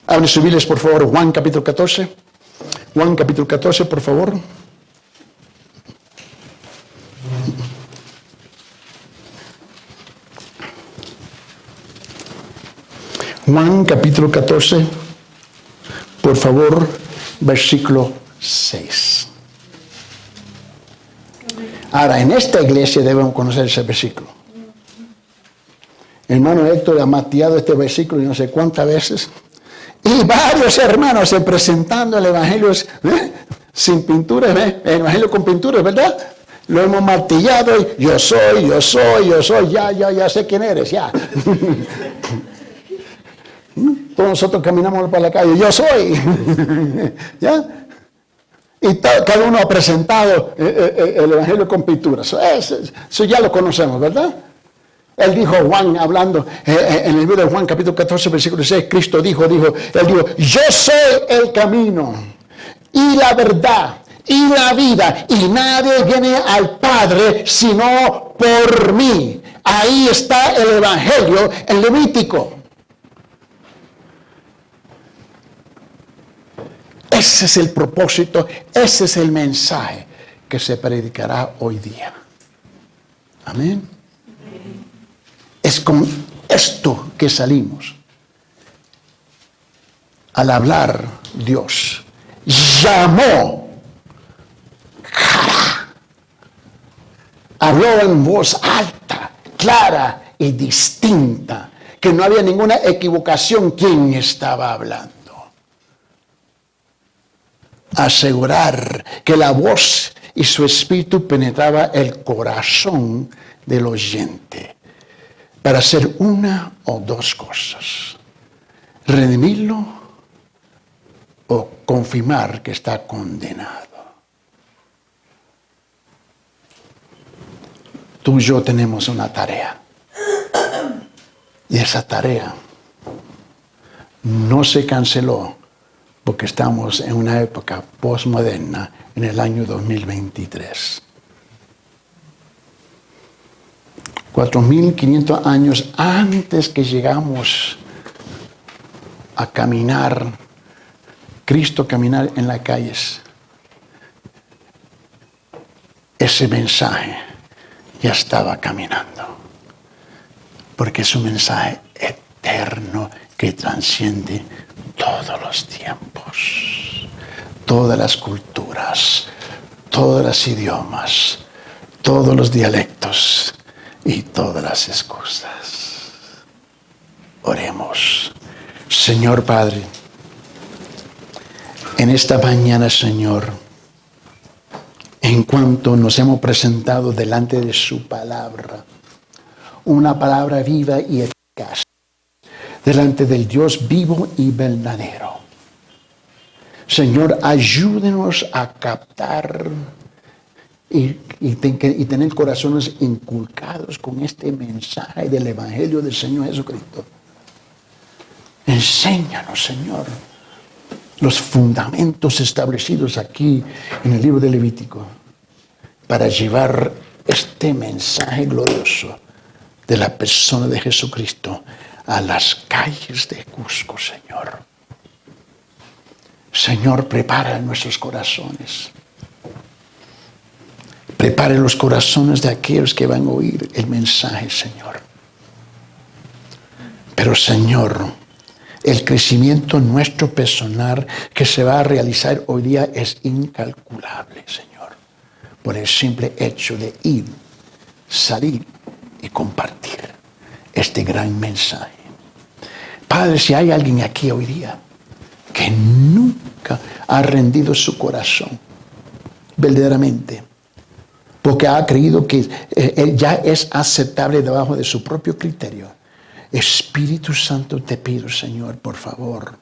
Abren sus Biblias, por favor, Juan capítulo 14. Juan capítulo 14, por favor. Juan capítulo 14, por favor, versículo 6. Ahora, en esta iglesia debemos conocer ese versículo. El hermano Héctor ha mateado este versículo y no sé cuántas veces. Y varios hermanos se presentando el evangelio sin pinturas, el evangelio con pinturas, ¿verdad? Lo hemos martillado y yo soy, ya sé quién eres, ya. Todos nosotros caminamos por la calle, yo soy, ¿ya? Y cada uno ha presentado el evangelio con pinturas. Eso ya lo conocemos, ¿verdad? Él dijo, Juan, hablando en el libro de Juan, capítulo 14, versículo 6, Cristo él dijo, yo soy el camino y la verdad y la vida, y nadie viene al Padre sino por mí. Ahí está el evangelio en Levítico. Ese es el propósito, ese es el mensaje que se predicará hoy día. Amén. Es con esto que salimos. Al hablar, Dios llamó, habló en voz alta, clara y distinta, que no había ninguna equivocación quién estaba hablando. Asegurar que la voz y su espíritu penetraba el corazón del oyente para hacer una o dos cosas: redimirlo o confirmar que está condenado. Tú y yo tenemos una tarea, y esa tarea no se canceló porque estamos en una época postmoderna en el año 2023. 4.500 años antes que llegamos a caminar, Cristo caminar en las calles, ese mensaje ya estaba caminando, porque es un mensaje eterno que transciende todos los tiempos, todas las culturas, todos los idiomas, todos los dialectos y todas las excusas. Oremos. Señor Padre, en esta mañana, Señor, en cuanto nos hemos presentado delante de su palabra, una palabra viva y eficaz, delante del Dios vivo y verdadero. Señor, ayúdenos a captar y tener corazones inculcados con este mensaje del Evangelio del Señor Jesucristo. Enséñanos, Señor, los fundamentos establecidos aquí en el libro de Levítico para llevar este mensaje glorioso de la persona de Jesucristo a las calles de Cusco, Señor. Señor, prepara nuestros corazones. Prepare los corazones de aquellos que van a oír el mensaje, Señor. Pero, Señor, el crecimiento nuestro personal que se va a realizar hoy día es incalculable, Señor, por el simple hecho de ir, salir y compartir este gran mensaje. Padre, si hay alguien aquí hoy día que nunca ha rendido su corazón verdaderamente, porque ha creído que él ya es aceptable debajo de su propio criterio, Espíritu Santo, te pido, Señor, por favor,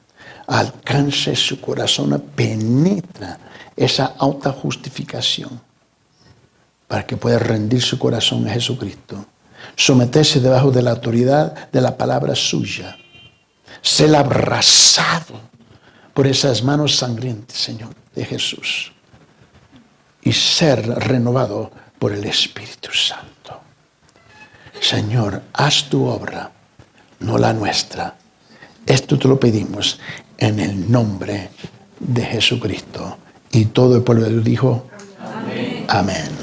alcance su corazón, penetra esa autojustificación para que pueda rendir su corazón a Jesucristo someterse debajo de la autoridad de la palabra suya, ser abrazado por esas manos sangrientas, Señor, de Jesús, y ser renovado por el Espíritu Santo. Señor, haz tu obra, no la nuestra. Esto te lo pedimos en el nombre de Jesucristo. Y todo el pueblo de Dios dijo, amén. Amén.